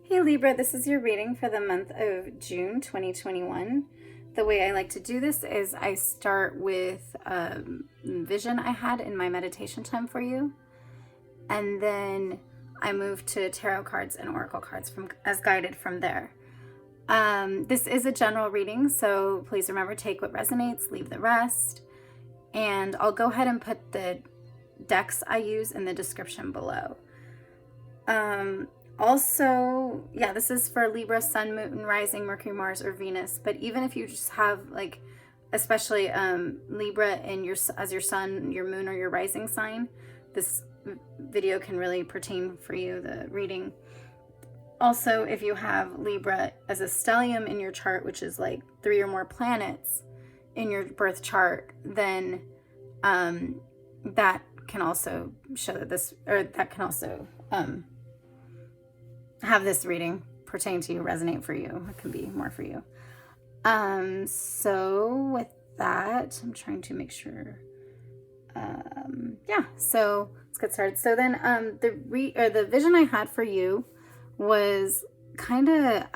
Hey Libra, this is your reading for the month of June 2021. The way I like to do this is I start with a vision I had in my meditation time for you, and then I move to tarot cards and oracle cards as guided from there. This is a general reading, so please remember, take what resonates, leave the rest, and I'll go ahead and put the decks I use in the description below. Also, yeah, this is for Libra, Sun, Moon, Rising, Mercury, Mars, or Venus. But even if you just have, like, especially Libra in as your Sun, your Moon, or your Rising sign, this video can really pertain for you, the reading. Also, if you have Libra as a stellium in your chart, which is like 3 or more planets in your birth chart, then that can also show that this, or that can also have this reading pertain to you, resonate for you. It can be more for you. So with that, I'm trying to make sure. Yeah, so let's get started. So then the vision I had for you was kind of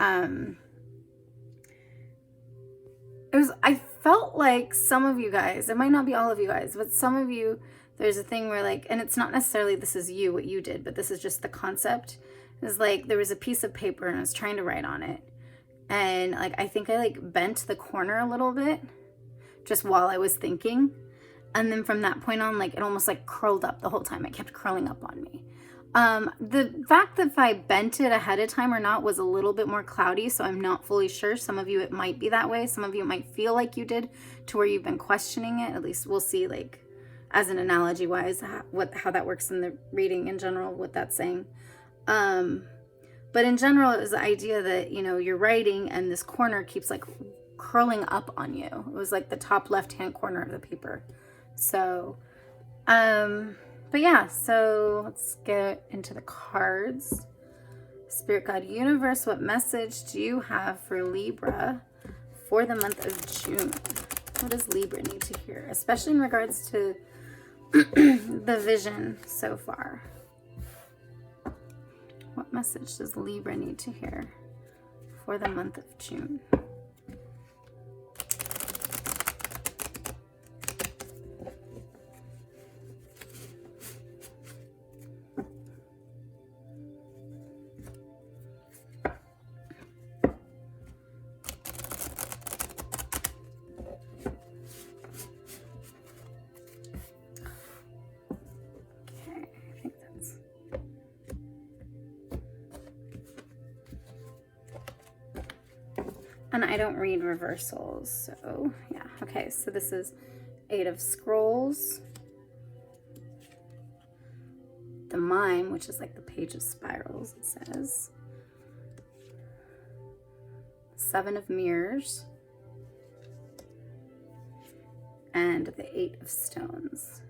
I felt like some of you guys, it might not be all of you guys, but some of you, there's a thing where, like, and it's not necessarily this is you, what you did, but this is just the concept. It's like there was a piece of paper and I was trying to write on it, and like I think I like bent the corner a little bit just while I was thinking, and then from that point on, like, it almost like curled up the whole time. It kept curling up on me. The fact that if I bent it ahead of time or not was a little bit more cloudy, so I'm not fully sure. Some of you, it might be that way. Some of you, it might feel like you did, to where you've been questioning it. At least we'll see, like, as an analogy wise, how that works in the reading in general, what that's saying. But in general, it was the idea that, you know, you're writing and this corner keeps like curling up on you. It was like the top left-hand corner of the paper. So, but yeah, so let's get into the cards. Spirit Guide Universe, what message do you have for Libra for the month of June? What does Libra need to hear, especially in regards to the vision so far? What message does Libra need to hear for the month of June? And I don't read reversals, so yeah. Okay, so this is 8 of Scrolls, the Mime, which is like the Page of Spirals, it says, 7 of Mirrors, and the 8 of Stones.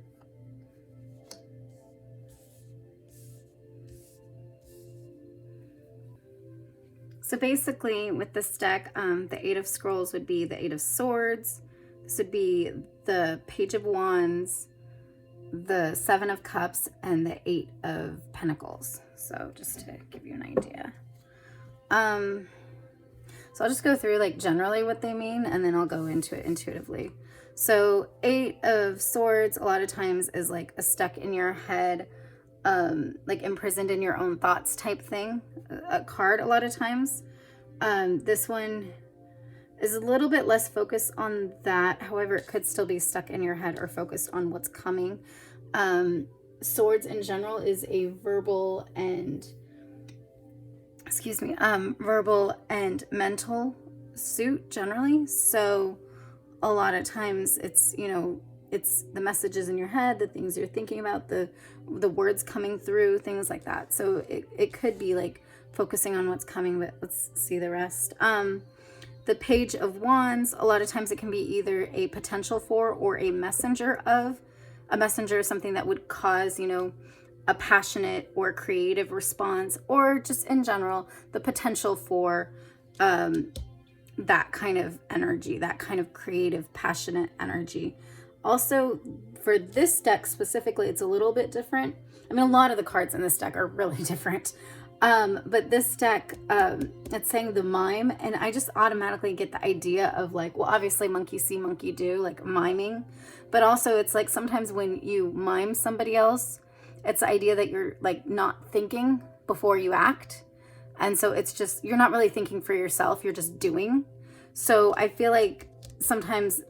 So basically with this deck, the 8 of Scrolls would be the 8 of Swords. This would be the Page of Wands, the 7 of Cups, and the 8 of Pentacles. So just to give you an idea. So I'll just go through like generally what they mean, and then I'll go into it intuitively. So 8 of Swords a lot of times is like a stuck in your head, like imprisoned in your own thoughts type thing, a card a lot of times. This one is a little bit less focused on that. However, it could still be stuck in your head or focused on what's coming. Swords in general is a verbal and mental suit generally. So a lot of times it's, you know, it's the messages in your head, the things you're thinking about, the words coming through, things like that. So it could be like focusing on what's coming, but let's see the rest. The Page of Wands, a lot of times it can be either a potential for or a messenger of. A messenger is something that would cause, you know, a passionate or creative response, or just in general, the potential for that kind of energy, that kind of creative, passionate energy. Also, for this deck specifically, it's a little bit different. I mean, a lot of the cards in this deck are really different. But this deck, it's saying the mime, and I just automatically get the idea of like, well, obviously monkey see, monkey do, like miming, but also it's like sometimes when you mime somebody else, it's the idea that you're like not thinking before you act. And so it's just, you're not really thinking for yourself, you're just doing. So I feel like sometimes,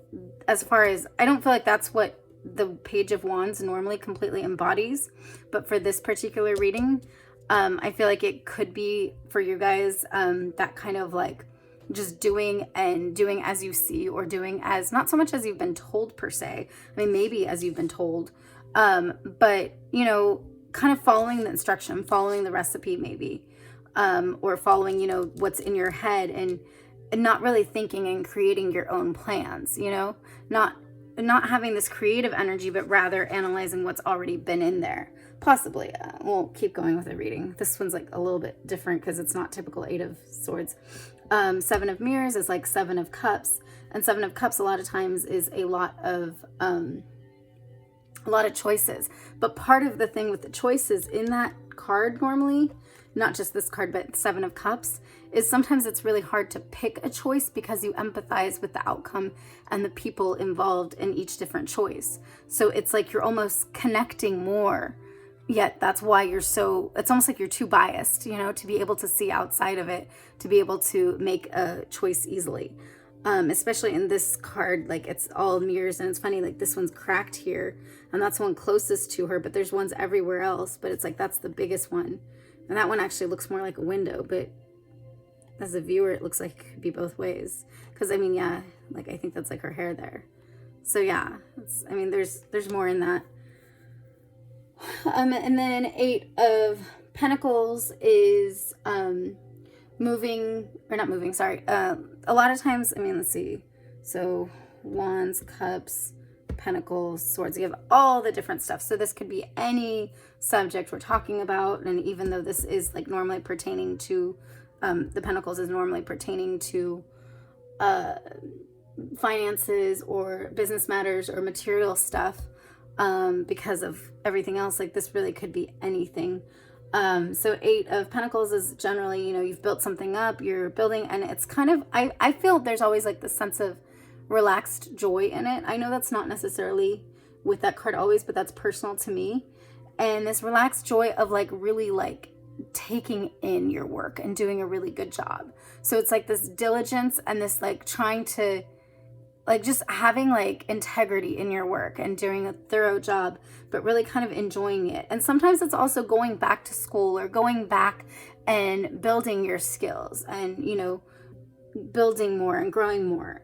as far as, I don't feel like that's what the Page of Wands normally completely embodies, but for this particular reading, I feel like it could be for you guys, that kind of like just doing and doing as you see, or doing as, not so much as you've been told per se. I mean, maybe as you've been told, but you know, kind of following the instruction, following the recipe maybe, or following, you know, what's in your head, and not really thinking and creating your own plans, you know, not having this creative energy, but rather analyzing what's already been in there. Possibly. We'll keep going with the reading. This one's like a little bit different because it's not typical 8 of Swords. 7 of Mirrors is like 7 of Cups, and 7 of Cups a lot of times is a lot of choices. But part of the thing with the choices in that card normally, not just this card, but 7 of Cups, is sometimes it's really hard to pick a choice because you empathize with the outcome and the people involved in each different choice. So it's like you're almost connecting more, yet that's why you're so, it's almost like you're too biased, you know, to be able to see outside of it, to be able to make a choice easily. Especially in this card, like it's all mirrors, and it's funny, like this one's cracked here, and that's the one closest to her, but there's ones everywhere else, but it's like that's the biggest one. And that one actually looks more like a window, but as a viewer, it looks like it could be both ways. Because, I mean, yeah, like I think that's like her hair there. So, yeah, I mean, there's more in that. And then 8 of Pentacles is moving, or not moving, sorry. A lot of times, I mean, let's see. So, Wands, Cups, Pentacles, Swords. You have all the different stuff. So this could be any subject we're talking about. And even though this is like normally pertaining to, the Pentacles is normally pertaining to finances or business matters or material stuff, because of everything else, like this really could be anything. So 8 of Pentacles is generally, you know, you've built something up, you're building, and it's kind of, I feel there's always like the sense of relaxed joy in it. I know that's not necessarily with that card always, but that's personal to me. And this relaxed joy of like really like taking in your work and doing a really good job. So it's like this diligence and this like trying to like just having like integrity in your work and doing a thorough job, but really kind of enjoying it. And sometimes it's also going back to school or going back and building your skills and, you know, building more and growing more.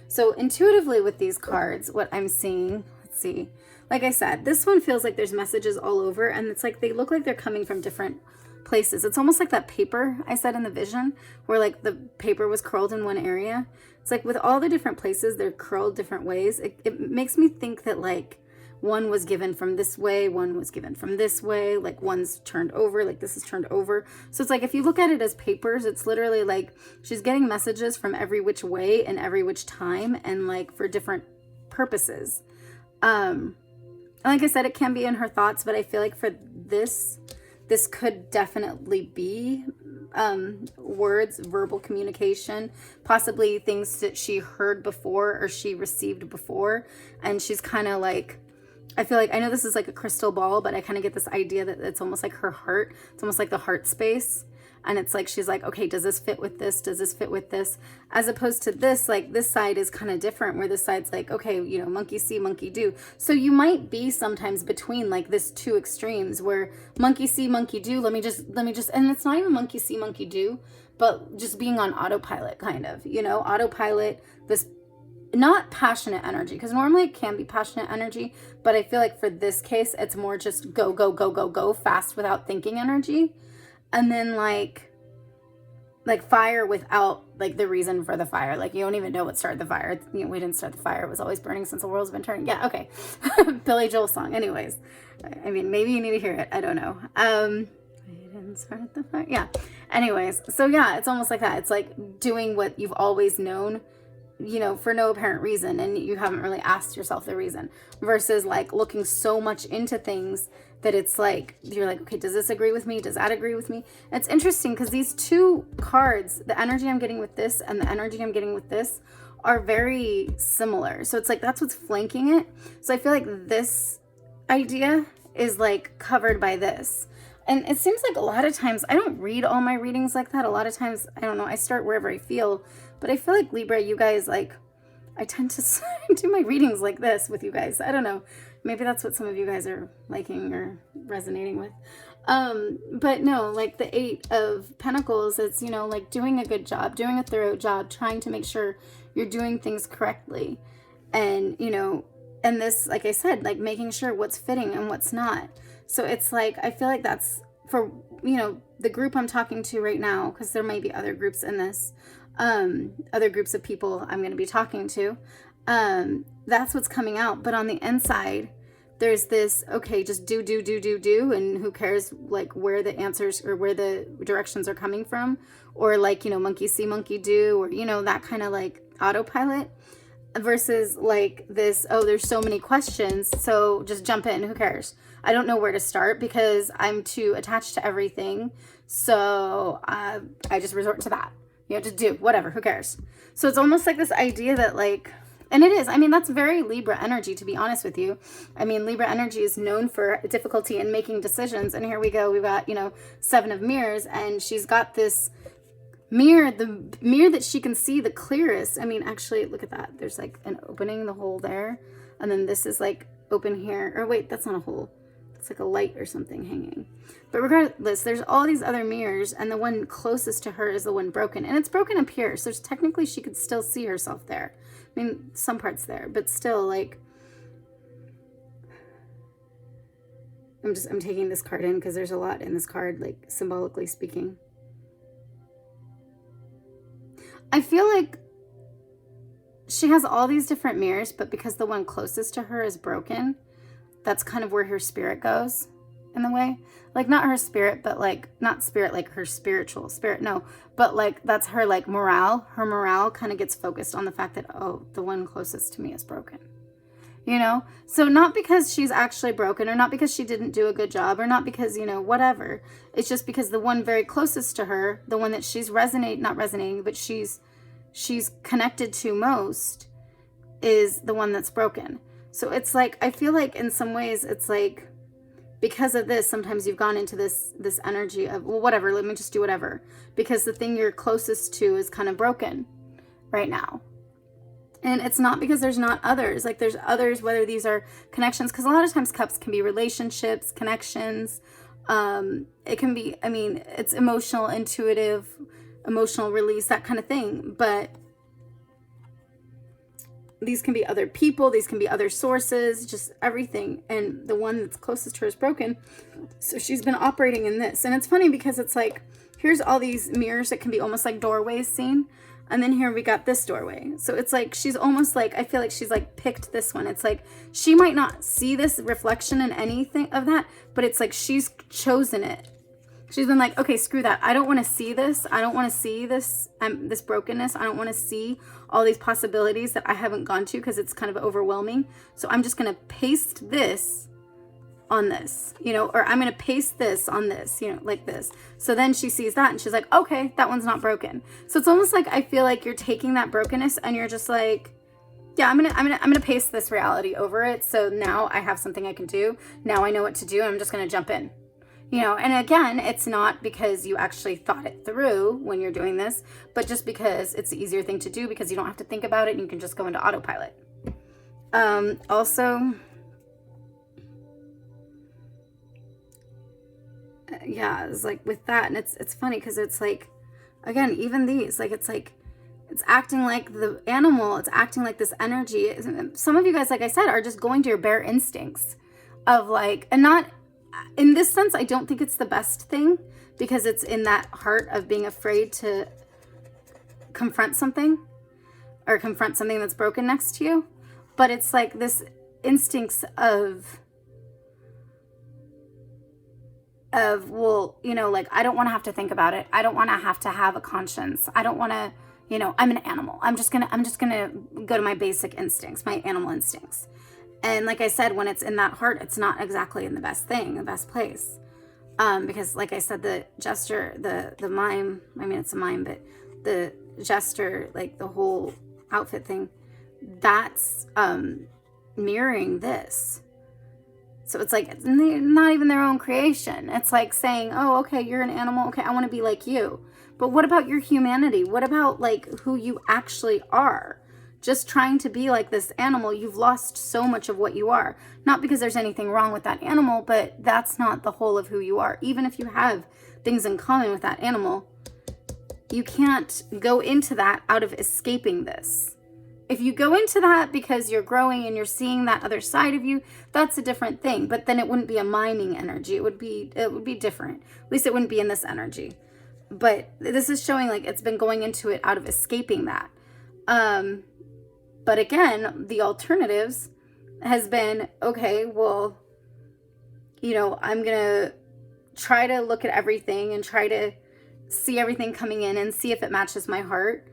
So intuitively with these cards, what I'm seeing, let's see, like I said, this one feels like there's messages all over, and it's like they look like they're coming from different places. It's almost like that paper I said in the vision where like the paper was curled in one area. It's like with all the different places, they're curled different ways. It makes me think that like one was given from this way, one was given from this way, like one's turned over, like this is turned over. So it's like if you look at it as papers, it's literally like she's getting messages from every which way and every which time, and like for different purposes. Like I said, it can be in her thoughts, but I feel like for this could definitely be words, verbal communication, possibly things that she heard before or she received before. And she's kind of like, I feel like, I know this is like a crystal ball, but I kind of get this idea that it's almost like her heart. It's almost like the heart space. And it's like, she's like, okay, does this fit with this? Does this fit with this? As opposed to this, like this side is kind of different, where this side's like, okay, you know, monkey see, monkey do. So you might be sometimes between like this two extremes where monkey see, monkey do. Let me just, and it's not even monkey see, monkey do, but just being on autopilot kind of, you know, autopilot, this not passionate energy, because normally it can be passionate energy, but I feel like for this case, it's more just go, go, go, go, go fast without thinking energy. And then like fire without like the reason for the fire. Like you don't even know what started the fire. You know, we didn't start the fire. It was always burning since the world's been turning. Yeah, okay. Billy Joel song. Anyways, I mean, maybe you need to hear it. I don't know. We didn't start the fire. Yeah. Anyways, so yeah, it's almost like that. It's like doing what you've always known, you know, for no apparent reason, and you haven't really asked yourself the reason, versus like looking so much into things that it's like, you're like, okay, does this agree with me? Does that agree with me? And it's interesting because these two cards, the energy I'm getting with this and the energy I'm getting with this, are very similar. So it's like, that's what's flanking it. So I feel like this idea is like covered by this. And it seems like a lot of times, I don't read all my readings like that. A lot of times, I don't know, I start wherever I feel. But I feel like Libra, you guys, like, I tend to do my readings like this with you guys. I don't know. Maybe that's what some of you guys are liking or resonating with. But no, like the 8 of Pentacles, it's, you know, like doing a good job, doing a thorough job, trying to make sure you're doing things correctly. And, you know, and this, like I said, like making sure what's fitting and what's not. So it's like, I feel like that's for, you know, the group I'm talking to right now, because there might be other groups in this, other groups of people I'm going to be talking to. That's what's coming out. But on the inside, there's this, okay, just do, and who cares, like, where the answers or where the directions are coming from, or like, you know, monkey see, monkey do, or, you know, that kind of like autopilot, versus like this, oh, there's so many questions, so just jump in, who cares? I don't know where to start because I'm too attached to everything, so I just resort to that. You know, just do whatever, who cares? So it's almost like this idea that like, and it is, I mean, that's very Libra energy, to be honest with you. I mean, Libra energy is known for difficulty in making decisions. And here we go, we've got, you know, 7 of Mirrors, and she's got this mirror, the mirror that she can see the clearest. I mean, actually, look at that. There's like an opening, the hole there. And then this is like open here. Or wait, that's not a hole. It's like a light or something hanging. But regardless, there's all these other mirrors, and the one closest to her is the one broken. And it's broken up here, so technically she could still see herself there. I mean, some parts there, but still, like, I'm taking this card in because there's a lot in this card, like, symbolically speaking. I feel like she has all these different mirrors, but because the one closest to her is broken, that's kind of where her spirit goes, in a way. Like, not her spirit, but like, not spirit like her spiritual spirit, no. But like, that's her like morale. Her morale kind of gets focused on the fact that, oh, the one closest to me is broken. You know? So not because she's actually broken, or not because she didn't do a good job, or not because, you know, whatever. It's just because the one very closest to her, the one that she's not resonating, but she's connected to most, is the one that's broken. So it's like, I feel like in some ways it's like, because of this, sometimes you've gone into this energy of, well, whatever, let me just do whatever. Because the thing you're closest to is kind of broken right now. And it's not because there's not others. Like, there's others, whether these are connections, because a lot of times cups can be relationships, connections. It can be, I mean, it's emotional, intuitive, emotional release, that kind of thing. But these can be other people, these can be other sources, just everything. And the one that's closest to her is broken. So she's been operating in this. And it's funny because it's like, here's all these mirrors that can be almost like doorways seen. And then here we got this doorway. So it's like, she's almost like, I feel like she's like picked this one. It's like, she might not see this reflection in anything of that, but it's like, she's chosen it. She's been like, okay, screw that. I don't want to see this. I don't want to see this, this brokenness. I don't want to see all these possibilities that I haven't gone to because it's kind of overwhelming. So I'm just going to paste this on this, you know, or I'm going to paste this on this, you know, like this. So then she sees that and she's like, okay, that one's not broken. So it's almost like, I feel like you're taking that brokenness and you're just like, yeah, I'm going to paste this reality over it. So now I have something I can do. Now I know what to do. And I'm just going to jump in. You know, and again, it's not because you actually thought it through when you're doing this, but just because it's the easier thing to do because you don't have to think about it and you can just go into autopilot. Also, yeah, it's like with that, and it's funny because it's like, again, even these, like, it's like, it's acting like the animal, it's acting like this energy. Some of you guys, like I said, are just going to your bare instincts of like, and not, in this sense, I don't think it's the best thing because it's in that heart of being afraid to confront something or confront something that's broken next to you. But it's like this instincts of, well, you know, like, I don't want to have to think about it. I don't want to have a conscience. I don't want to, You know, I'm an animal. I'm just gonna go to my basic instincts, my animal instincts. And like I said, when it's in that heart, it's not exactly in the best place. Because like I said, the gesture, the mime, I mean, it's a mime, but the gesture, like the whole outfit thing, that's mirroring this. So it's like, it's not even their own creation. It's like saying, oh, okay, you're an animal. Okay, I want to be like you. But what about your humanity? What about like who you actually are? Just trying to be like this animal, you've lost so much of what you are. Not because there's anything wrong with that animal, but that's not the whole of who you are. Even if you have things in common with that animal, you can't go into that out of escaping this. If you go into that because you're growing and you're seeing that other side of you, that's a different thing. But then it wouldn't be a miming energy. It would be different. At least it wouldn't be in this energy. But this is showing like it's been going into it out of escaping that. But again, the alternatives has been, okay, well, you know, I'm going to try to look at everything and try to see everything coming in and see if it matches my heart,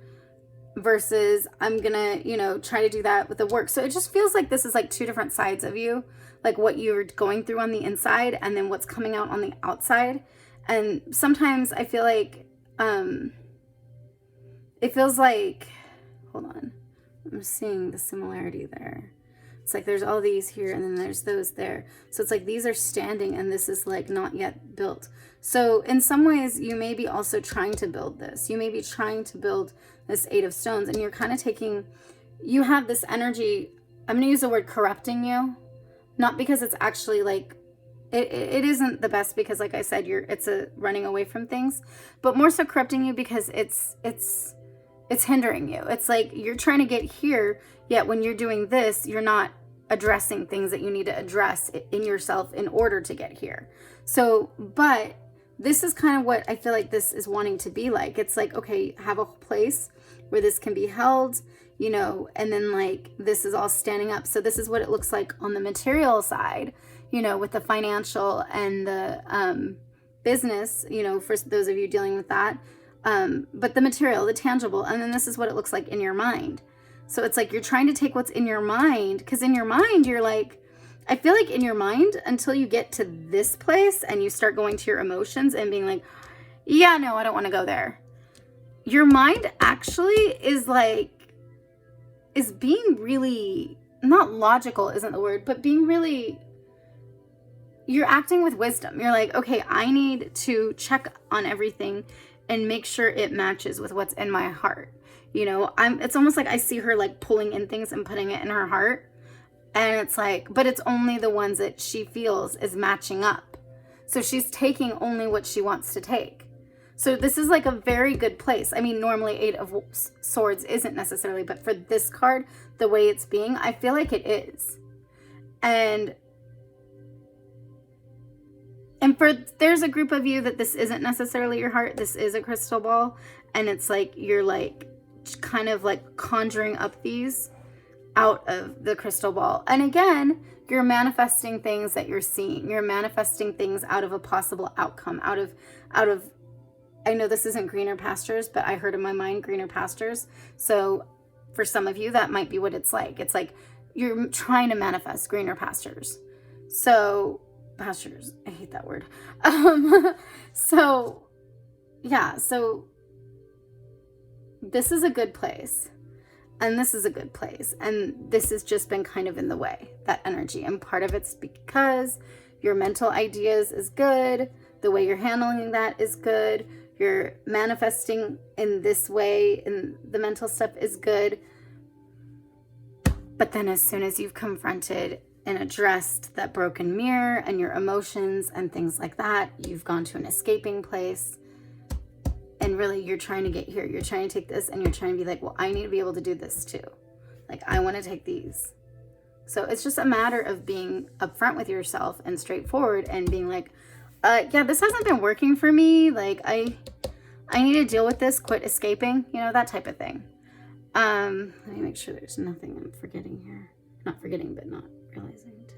versus I'm going to, you know, try to do that with the work. So it just feels like this is like two different sides of you, like what you're going through on the inside and then what's coming out on the outside. And sometimes I feel like, it feels like, hold on. I'm seeing the similarity there. It's like there's all these here and then there's those there. So it's like these are standing and this is like not yet built. So in some ways you may be also trying to build this. You may be trying to build this Eight of Stones, and you're kind of taking, you have this energy, I'm going to use the word corrupting you. Not because it's actually like, it isn't the best, because like I said, it's a running away from things, but more so corrupting you because it's hindering you. It's like you're trying to get here, yet when you're doing this, you're not addressing things that you need to address in yourself in order to get here. So, but this is kind of what I feel like this is wanting to be like. It's like, okay, have a place where this can be held, you know, and then like this is all standing up. So this is what it looks like on the material side, you know, with the financial and the business, you know, for those of you dealing with that. But the material, the tangible, and then this is what it looks like in your mind. So it's like you're trying to take what's in your mind, because in your mind, you're like, I feel like in your mind, until you get to this place and you start going to your emotions and being like, yeah, no, I don't want to go there. Your mind actually is being really, not logical isn't the word, but being really, you're acting with wisdom. You're like, okay, I need to check on everything and make sure it matches with what's in my heart. You know, it's almost like I see her like pulling in things and putting it in her heart. And it's like, but it's only the ones that she feels is matching up. So she's taking only what she wants to take. So this is like a very good place. I mean, normally Eight of Swords isn't necessarily, but for this card, the way it's being, I feel like it is. And there's a group of you that this isn't necessarily your heart. This is a crystal ball. And it's like, you're like kind of like conjuring up these out of the crystal ball. And again, you're manifesting things that you're seeing. You're manifesting things out of a possible outcome, out of, I know this isn't greener pastures, but I heard in my mind greener pastures. So for some of you, that might be what it's like. It's like you're trying to manifest greener pastures. So pastures, I hate that word. So yeah, so this is a good place. And this is a good place. And this has just been kind of in the way, that energy. And part of it's because your mental ideas is good. The way you're handling that is good. You're manifesting in this way and the mental stuff is good. But then as soon as you've confronted and addressed that broken mirror and your emotions and things like that, you've gone to an escaping place. And really, you're trying to get here. You're trying to take this and you're trying to be like, well, I need to be able to do this too. Like, I want to take these. So it's just a matter of being upfront with yourself and straightforward and being like, yeah, this hasn't been working for me. Like, I need to deal with this, quit escaping, you know, that type of thing. Let me make sure there's nothing I'm forgetting here. Not forgetting, but not realizing today.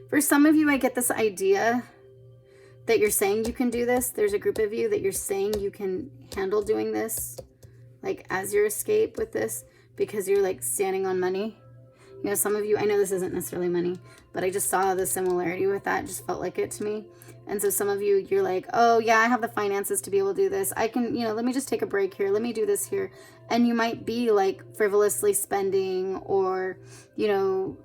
For some of you, I get this idea that you're saying you can do this. There's a group of you that you're saying you can handle doing this, like as your escape with this, because you're like standing on money. You know, some of you, I know this isn't necessarily money, but I just saw the similarity with that. It just felt like it to me. And so some of you, you're like, oh yeah, I have the finances to be able to do this. I can, you know, let me just take a break here. Let me do this here. And you might be like frivolously spending, or, you know,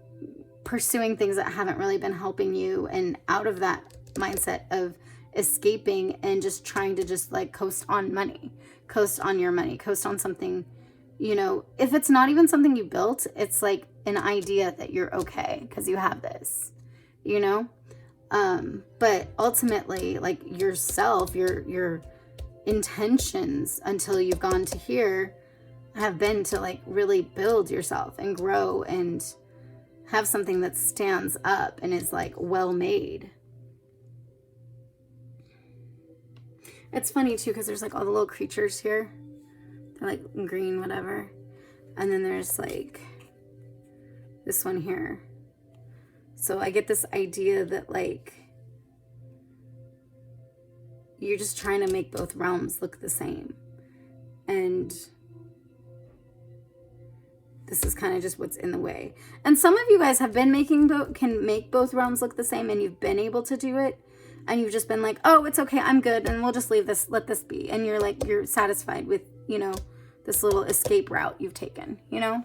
pursuing things that haven't really been helping you, and out of that mindset of escaping and just trying to just like coast on money, coast on your money, coast on something, you know, if it's not even something you built, it's like an idea that you're okay because you have this, you know. But ultimately, like yourself, your intentions until you've gone to here have been to like really build yourself and grow and have something that stands up and is like well made. It's funny too, because there's like all the little creatures here. They're like green, whatever. And then there's like this one here. So I get this idea that like you're just trying to make both realms look the same. And this is kind of just what's in the way. And some of you guys have been can make both realms look the same, and you've been able to do it. And you've just been like, oh, it's okay, I'm good, and we'll just leave this, let this be. And you're like, you're satisfied with, you know, this little escape route you've taken, you know?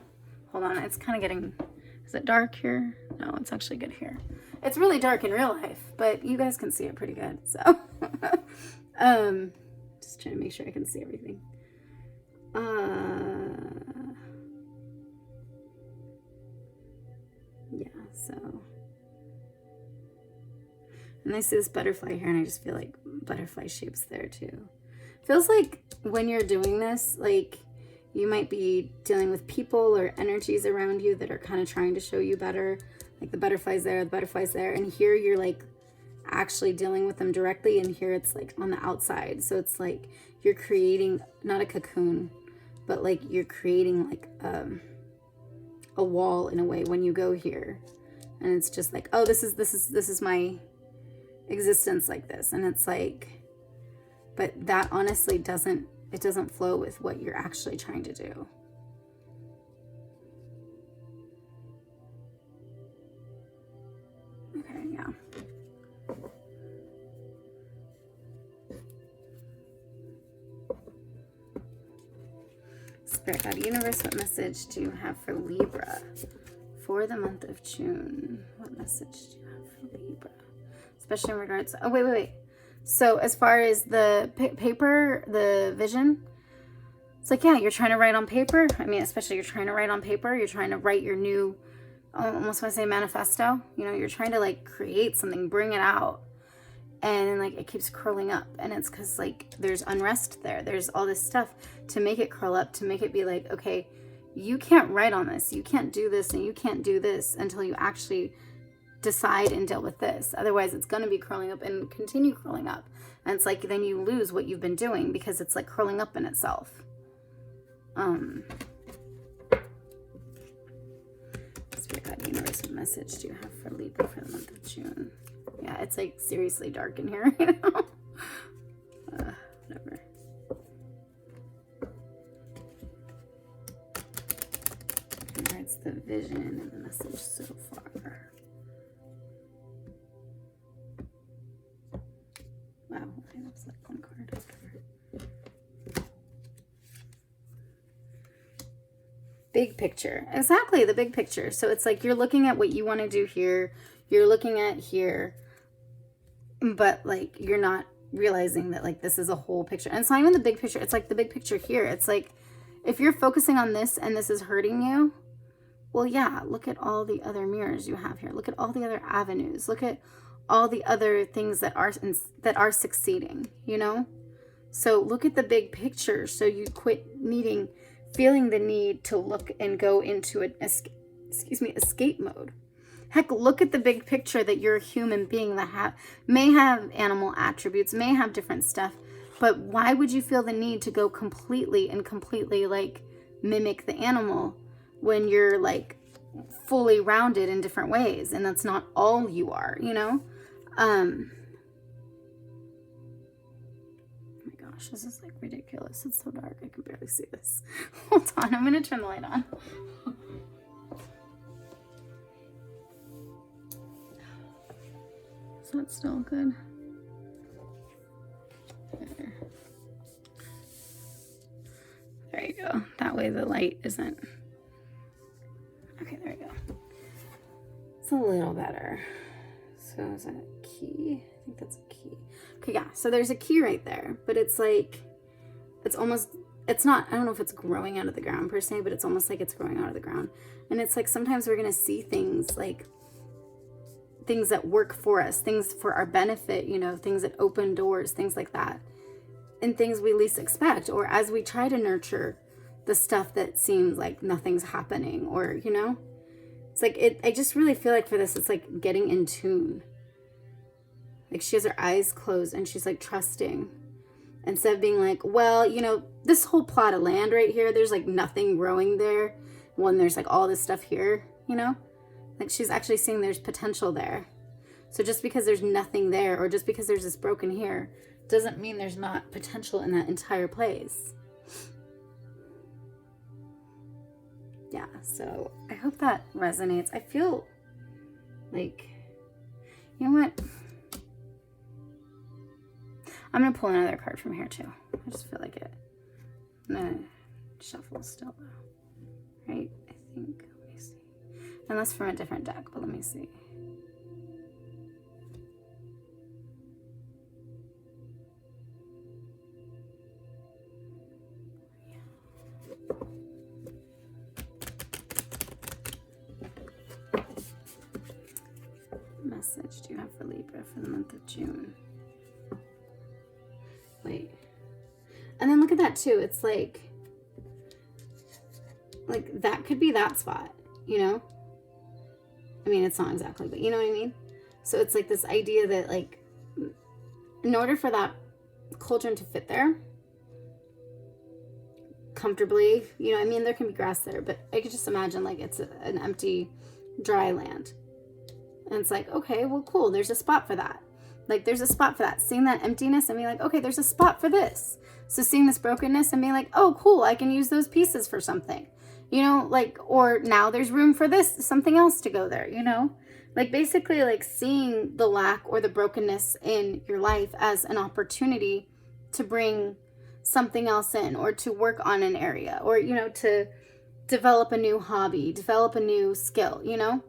Hold on, it's kind of getting, is it dark here? No, it's actually good here. It's really dark in real life, but you guys can see it pretty good, so. Just trying to make sure I can see everything. Yeah, so. And I see this butterfly here, and I just feel like butterfly shapes there too. Feels like when you're doing this, like you might be dealing with people or energies around you that are kind of trying to show you better. Like the butterfly's there, the butterfly's there. And here you're like actually dealing with them directly, and here it's like on the outside. So it's like you're creating, not a cocoon, but like you're creating like a wall in a way when you go here. And it's just like, oh, this is my existence like this. And it's like, but that honestly doesn't flow with what you're actually trying to do. Okay, yeah. Spirit Guide Universe, what message do you have for Libra for the month of June? What message do you have for Libra? Especially in regards to, oh, wait. So as far as the paper, the vision, it's like, yeah, you're trying to write on paper. I mean, especially you're trying to write on paper. You're trying to write your new, I almost want to say manifesto. You know, you're trying to like create something, bring it out. And then like it keeps curling up. And it's because like there's unrest there. There's all this stuff to make it curl up, to make it be like, okay, you can't write on this. You can't do this, and you can't do this until you actually decide and deal with this. Otherwise it's going to be curling up and continue curling up, and it's like then you lose what you've been doing because it's like curling up in itself. Spirit Guide Universe, what message do you have for Libra for the month of June? Yeah, it's like seriously dark in here, you know. Whatever. That's the vision and the message so far. Wow, okay, that's like one card after. Big picture. Exactly, the big picture. So it's like you're looking at what you want to do here. You're looking at here. But like you're not realizing that like this is a whole picture. And it's not even the big picture. It's like the big picture here. It's like if you're focusing on this and this is hurting you, well, yeah, look at all the other mirrors you have here. Look at all the other avenues. Look at all the other things that are succeeding, you know? So look at the big picture so you quit feeling the need to look and go into an escape mode. Heck, look at the big picture that you're a human being that may have animal attributes, may have different stuff, but why would you feel the need to go completely like mimic the animal when you're like fully rounded in different ways, and that's not all you are, you know? gosh, this is like ridiculous. It's so dark. I can barely see this. Hold on. I'm going to turn the light on. Is that still good? There you go. That way the light isn't. Okay, there you go. It's a little better. So is that a key? I think that's a key. Okay, yeah. So there's a key right there, but it's like, it's almost, it's not, I don't know if it's growing out of the ground per se, but it's almost like it's growing out of the ground. And it's like sometimes we're going to see things like things that work for us, things for our benefit, you know, things that open doors, things like that. And things we least expect, or as we try to nurture the stuff that seems like nothing's happening, or, you know, it's like I just really feel like for this, it's like getting in tune. Like she has her eyes closed and she's like trusting, instead of being like, well, you know, this whole plot of land right here, there's like nothing growing there when there's like all this stuff here, you know, like she's actually seeing there's potential there. So just because there's nothing there, or just because there's this broken here, doesn't mean there's not potential in that entire place. Yeah, so I hope that resonates. I feel like, you know what? I'm going to pull another card from here too. I just feel like it. I'm going to shuffle still though. Right? I think, let me see. Unless from a different deck, but let me see. Message do you have for Libra for the month of June? Wait. And then look at that too. It's like that could be that spot, you know? I mean, it's not exactly, but you know what I mean? So it's like this idea that like, in order for that cauldron to fit there comfortably, you know, I mean, there can be grass there, but I could just imagine like it's an empty, dry land. And it's like, okay, well, cool. There's a spot for that. Like, there's a spot for that. Seeing that emptiness and being like, okay, there's a spot for this. So seeing this brokenness and being like, oh, cool, I can use those pieces for something. You know, like, or now there's room for this, something else to go there, you know? Like, basically, like, seeing the lack or the brokenness in your life as an opportunity to bring something else in, or to work on an area, or, you know, to develop a new hobby, develop a new skill, you know?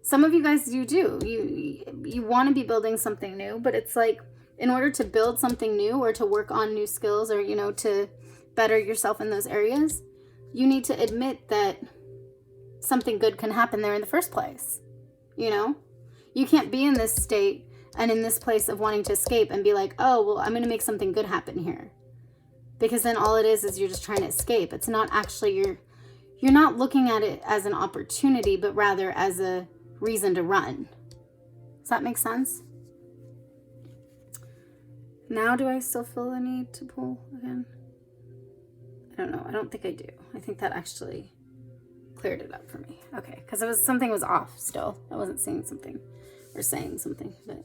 Some of you guys, you want to be building something new, but it's like, in order to build something new or to work on new skills, or, you know, to better yourself in those areas, you need to admit that something good can happen there in the first place. You know, you can't be in this state and in this place of wanting to escape and be like, oh, well, I'm going to make something good happen here. Because then all it is you're just trying to escape. It's not actually, you're not looking at it as an opportunity, but rather as a reason to run. Does that make sense? Now, do I still feel the need to pull again? I don't know. I don't think I do. I think that actually cleared it up for me. Okay, because something was off still. I wasn't seeing something or saying something, but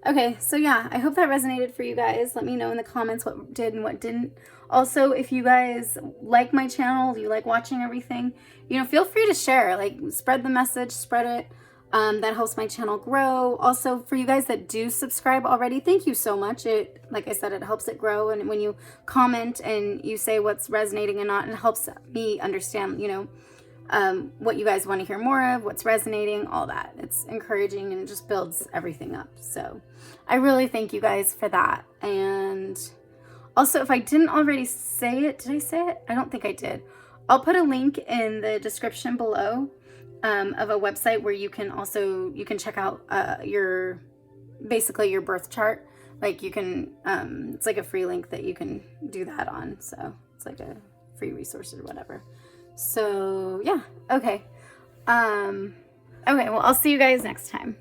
okay. So yeah, I hope that resonated for you guys. Let me know in the comments what did and what didn't. Also, if you guys like my channel, you like watching everything, you know, feel free to share, like spread the message, spread it. That helps my channel grow. Also, for you guys that do subscribe already, thank you so much. It, like I said, it helps it grow. And when you comment and you say what's resonating and not, it helps me understand, you know, what you guys want to hear more of, what's resonating, all that. It's encouraging and it just builds everything up. So I really thank you guys for that. And also, if I didn't already say it, did I say it? I don't think I did. I'll put a link in the description below of a website where you can check out basically your birth chart. Like you can, it's like a free link that you can do that on. So it's like a free resource or whatever. So yeah, okay. Okay, well, I'll see you guys next time.